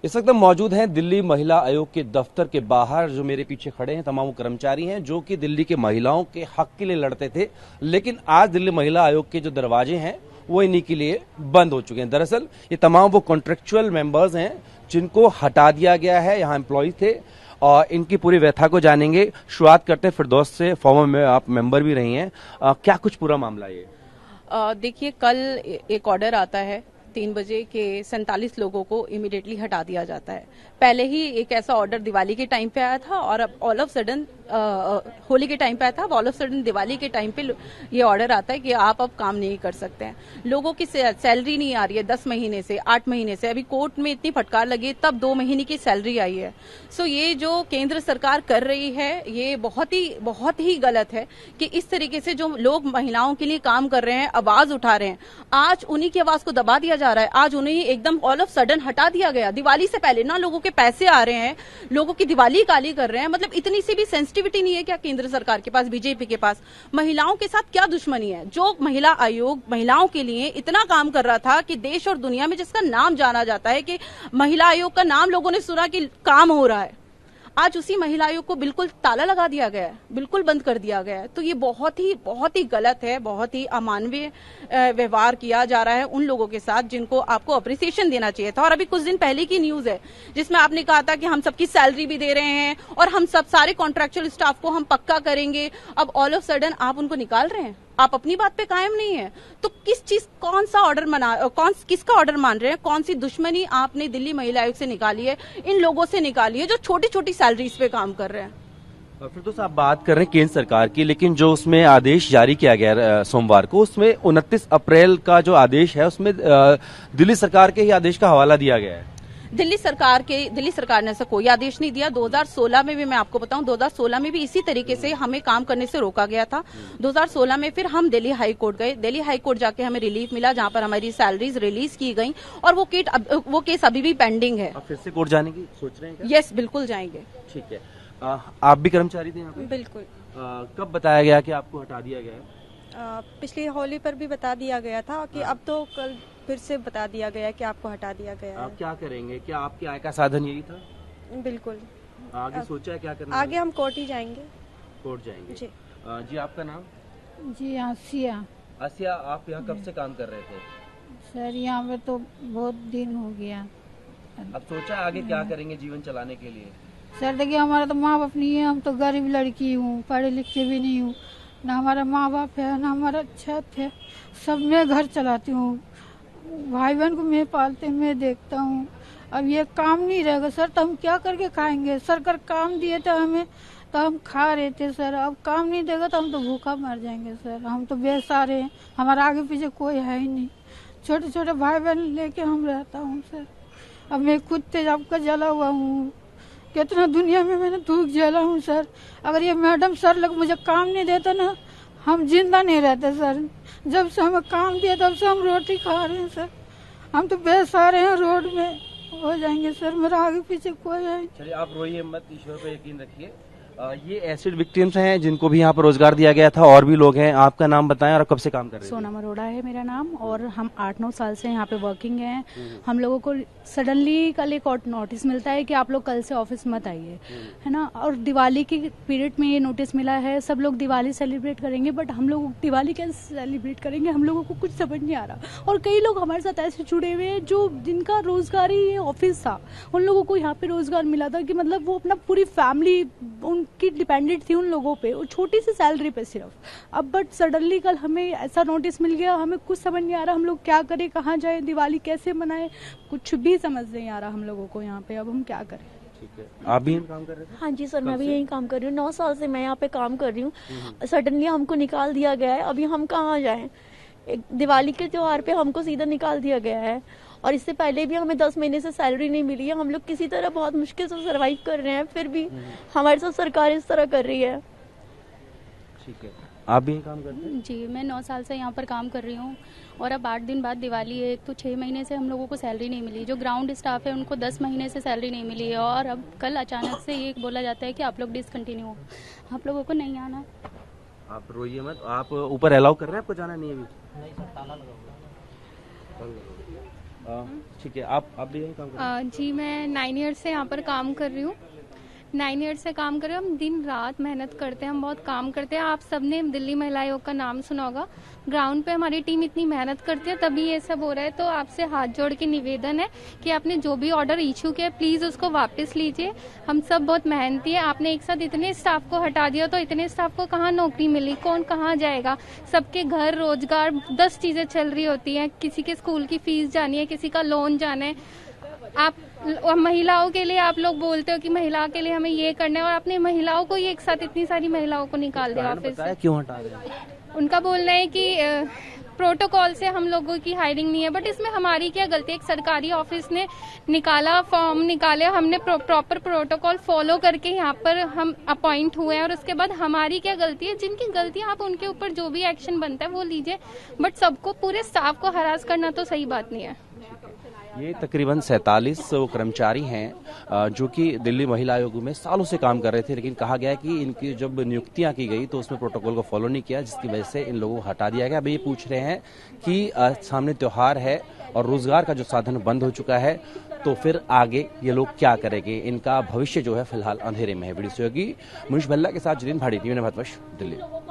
इस वक्त हम मौजूद हैं दिल्ली महिला आयोग के दफ्तर के बाहर। जो मेरे पीछे खड़े हैं तमाम वो कर्मचारी हैं जो कि दिल्ली के महिलाओं के हक के लिए लड़ते थे, लेकिन आज दिल्ली महिला आयोग के जो दरवाजे हैं वो इन्हीं के लिए बंद हो चुके हैं। दरअसल ये तमाम वो कॉन्ट्रेक्चुअल मेंबर्स हैं जिनको हटा दिया गया है, यहाँ एम्प्लॉय थे, और इनकी पूरी व्यथा को जानेंगे। शुरुआत करते हैं फिरदौस से, फॉर्मर में आप मेंबर भी रही हैं। क्या कुछ पूरा मामला ये? देखिए, कल एक ऑर्डर आता है 3 बजे के 47 लोगों को इमीडिएटली हटा दिया जाता है। पहले ही एक ऐसा ऑर्डर दिवाली के टाइम पे आया था और अब ऑल ऑफ सडन होली के टाइम पे आया था, अब ऑल ऑफ सडन दिवाली के टाइम पे ये ऑर्डर आता है कि आप अब काम नहीं कर सकते हैं। लोगों की सैलरी नहीं आ रही है 10 महीने से, 8 महीने से। अभी कोर्ट में इतनी फटकार लगी तब 2 महीने की सैलरी आई है। सो ये जो केंद्र सरकार कर रही है ये बहुत ही गलत है कि इस तरीके से जो लोग महिलाओं के लिए काम कर रहे हैं, आवाज उठा रहे हैं, आज उन्हीं की आवाज को दबा दिया जा रहा है। आज उन्हें एकदम ऑल ऑफ सडन हटा दिया गया दिवाली से पहले। ना लोगों के पैसे आ रहे हैं, लोगों की दिवाली काली कर रहे हैं। मतलब इतनी सी भी सेंसिटिविटी नहीं है क्या केंद्र सरकार के पास, बीजेपी के पास? महिलाओं के साथ क्या दुश्मनी है? जो महिला आयोग महिलाओं के लिए इतना काम कर रहा था कि देश और दुनिया में जिसका नाम जाना जाता है, कि महिला आयोग का नाम लोगों ने सुना कि काम हो रहा है, आज उसी महिला आयोग को बिल्कुल ताला लगा दिया गया है, बिल्कुल बंद कर दिया गया है। तो ये बहुत ही गलत है, बहुत ही अमानवीय व्यवहार किया जा रहा है उन लोगों के साथ जिनको आपको अप्रिसिएशन देना चाहिए था। और अभी कुछ दिन पहले की न्यूज है जिसमें आपने कहा था कि हम सबकी सैलरी भी दे रहे हैं और हम सब सारे कॉन्ट्रेक्चुअल स्टाफ को हम पक्का करेंगे। अब ऑल ऑफ सडन आप उनको निकाल रहे हैं, आप अपनी बात पे कायम नहीं है। तो किस चीज, कौन सा ऑर्डर किसका ऑर्डर मान रहे हैं? कौन सी दुश्मनी आपने दिल्ली महिला आयोग से निकाली है, इन लोगों से निकाली है जो छोटी छोटी सैलरीज पे काम कर रहे हैं? फिर तो आप बात कर रहे हैं केंद्र सरकार की, लेकिन जो उसमें आदेश जारी किया गया सोमवार को, उसमें 29 अप्रैल का जो आदेश है उसमें दिल्ली सरकार के ही आदेश का हवाला दिया गया है। दिल्ली सरकार ने ऐसा कोई आदेश नहीं दिया। 2016 में भी, मैं आपको बताऊं, 2016 में भी इसी तरीके से हमें काम करने से रोका गया था। 2016 में फिर हम दिल्ली हाई कोर्ट गए, दिल्ली हाई कोर्ट जाके हमें रिलीफ मिला, जहां पर हमारी सैलरीज रिलीज की गई और वो केस अभी भी पेंडिंग है। आप फिर से कोर्ट जाने की सोच रहे हैं क्या? यस, बिल्कुल जाएंगे। ठीक है। आप भी कर्मचारी थे यहाँ पे? बिल्कुल। कब बताया गया कि आपको हटा दिया गया है? पिछली होली पर भी बता दिया गया था कि अब तो कल फिर से बता दिया गया कि आपको हटा दिया गया है। आप क्या करेंगे? क्या आपके आय का साधन यही था? बिल्कुल। आगे सोचा है क्या करना? आगे हम कोर्ट ही जाएंगे। कोर्ट जाएंगे जी। जी, आपका नाम? जी, आसिया। आसिया, आप यहाँ कब से काम कर रहे थे? सर यहाँ पे तो बहुत दिन हो गया। अब सोचा आगे क्या करेंगे जीवन चलाने के लिए? सर देखिए, हमारा तो माँ बाप नहीं है, हम तो गरीब लड़की हूँ, पढ़े लिखे भी नहीं हूँ, ना हमारा माँ बाप है ना हमारा छत है। सब मैं घर चलाती हूँ, भाई बहन को मैं पालते, मैं देखता हूँ। अब ये काम नहीं रहेगा सर तो हम क्या करके खाएंगे? सरकार काम दिए थे हमें तो हम खा रहे थे सर, अब काम नहीं देगा तो हम तो भूखा मर जाएंगे सर। हम तो बेसहारे हैं, हमारा आगे पीछे कोई है ही नहीं। छोटे छोटे भाई बहन लेके हम रहता हूँ सर। अब मैं खुद तेजाब का जला हुआ हूँ, कितना दुनिया में मैंने दुख झेला हूँ सर। अगर ये मैडम सर लोग मुझे काम नहीं देता ना, हम जिंदा नहीं रहते सर। जब से हमें काम दिया तब से हम रोटी खा रहे हैं सर। हम तो बेसहारे हैं, रोड में हो जाएंगे सर, मेरा आगे पीछे कोई है। चलिए, आप रोइए मत, ईश्वर पे यकीन रखिए। ये एसिड विक्टिम्स हैं जिनको भी यहाँ पर रोजगार दिया गया था, और भी लोग हैं। आपका नाम बताएं और कब से काम कर रहे हैं? सोनम अरोड़ा है मेरा नाम, और हम 8-9 साल से यहाँ पे वर्किंग हैं। हम लोगों को सडनली कल एक नोटिस मिलता है कि आप लोग कल से ऑफिस मत आइए, है ना। और दिवाली के पीरियड में ये नोटिस मिला है। सब लोग दिवाली सेलिब्रेट करेंगे, बट हम लोग दिवाली कैसे सेलिब्रेट करेंगे? हम लोगों को कुछ समझ नहीं आ रहा। और कई लोग हमारे साथ ऐसे जुड़े हुए हैं जो जिनका रोजगार ही ऑफिस था, उन लोगों को यहाँ पे रोजगार मिला था कि मतलब वो अपना पूरी फैमिली की डिपेंडेंट थी उन लोगों पे, और छोटी सी सैलरी पे सिर्फ। अब बट सडनली कल हमें ऐसा नोटिस मिल गया, हमें कुछ समझ नहीं आ रहा। हम लोग क्या करें, कहाँ जाएं, दिवाली कैसे मनाएं, कुछ भी समझ नहीं आ रहा हम लोगों को यहाँ पे। अब हम क्या करें? ठीक है। आप भी काम कर रहे थे? हाँ जी सर, मैं भी यही काम कर रही हूँ। 9 साल से मैं यहाँ पे काम कर रही हूँ। सडनली हमको निकाल दिया गया है। अभी हम कहाँ जाएं? दिवाली के त्योहार पे हमको सीधा निकाल दिया गया है, और इससे पहले भी हमें 10 महीने से सैलरी नहीं मिली है। हम लोग किसी तरह बहुत मुश्किल से सरवाइव कर रहे हैं, फिर भी हमारे साथ सरकार इस तरह कर रही है। ठीक है। आप भी काम करते हैं? जी, मैं 9 साल से यहाँ पर काम कर रही हूँ, और अब 8 दिन बाद दिवाली है। तो 6 महीने से हम लोगों को सैलरी नहीं मिली। जो ग्राउंड स्टाफ है उनको 10 महीने से सैलरी नहीं मिली है, और अब कल अचानक से ये बोला जाता है कि आप लोग डिसकंटिन्यू हो, आप लोगों को नहीं आना। आप रोइए मत। आप ऊपर अलाउ कर रहे हैं? आपको जाना नहीं है अभी? नहीं सर, ताला लगा हुआ है। ठीक है, आप भी यही काम कर रहे हैं? जी मैं 9 ईयर्स से यहाँ पर काम कर रही हूँ। 9 ईयर्स से काम कर रहे हैं। हम दिन रात मेहनत करते हैं, हम बहुत काम करते हैं। आप सबने दिल्ली महिला आयोग का नाम सुना होगा। ग्राउंड पे हमारी टीम इतनी मेहनत करती है तभी ये सब हो रहा है। तो आपसे हाथ जोड़ के निवेदन है कि आपने जो भी ऑर्डर इशू किया प्लीज उसको वापस लीजिए। हम सब बहुत मेहनती है। आपने एक साथ इतने स्टाफ को हटा दिया तो इतने स्टाफ को कहाँ नौकरी मिली, कौन कहाँ जाएगा? सबके घर रोजगार 10 चीजें चल रही होती हैं। किसी के स्कूल की फीस जानी है, किसी का लोन जाना है। आप महिलाओं के लिए आप लोग बोलते हो कि महिला के लिए हमें ये करना है और अपने महिलाओं को ये एक साथ इतनी सारी महिलाओं को निकाल दिया ऑफिस से। क्यों हटा रहे हैं? उनका बोलना है कि प्रोटोकॉल से हम लोगों की हायरिंग नहीं है। बट इसमें हमारी क्या गलती है? एक सरकारी ऑफिस ने निकाला, फॉर्म निकाले, हमने प्रॉपर प्रोटोकॉल फॉलो करके यहाँ पर हम अपॉइंट हुए हैं और उसके बाद हमारी क्या गलती है? जिनकी गलती है आप उनके ऊपर जो भी एक्शन बनता है वो लीजिए, बट सबको पूरे स्टाफ को हरास करना तो सही बात नहीं है। ये तकरीबन 47 कर्मचारी हैं जो कि दिल्ली महिला आयोग में सालों से काम कर रहे थे, लेकिन कहा गया कि इनकी जब नियुक्तियां की गई तो उसमें प्रोटोकॉल को फॉलो नहीं किया, जिसकी वजह से इन लोगों को हटा दिया गया। अभी ये पूछ रहे हैं कि सामने त्योहार है और रोजगार का जो साधन बंद हो चुका है, तो फिर आगे ये लोग क्या करेंगे? इनका भविष्य जो है फिलहाल अंधेरे में है। वीडियो सहयोगी मनीष भल्ला के साथ जितिन भाटी, टीवी भारतवर्ष, दिल्ली।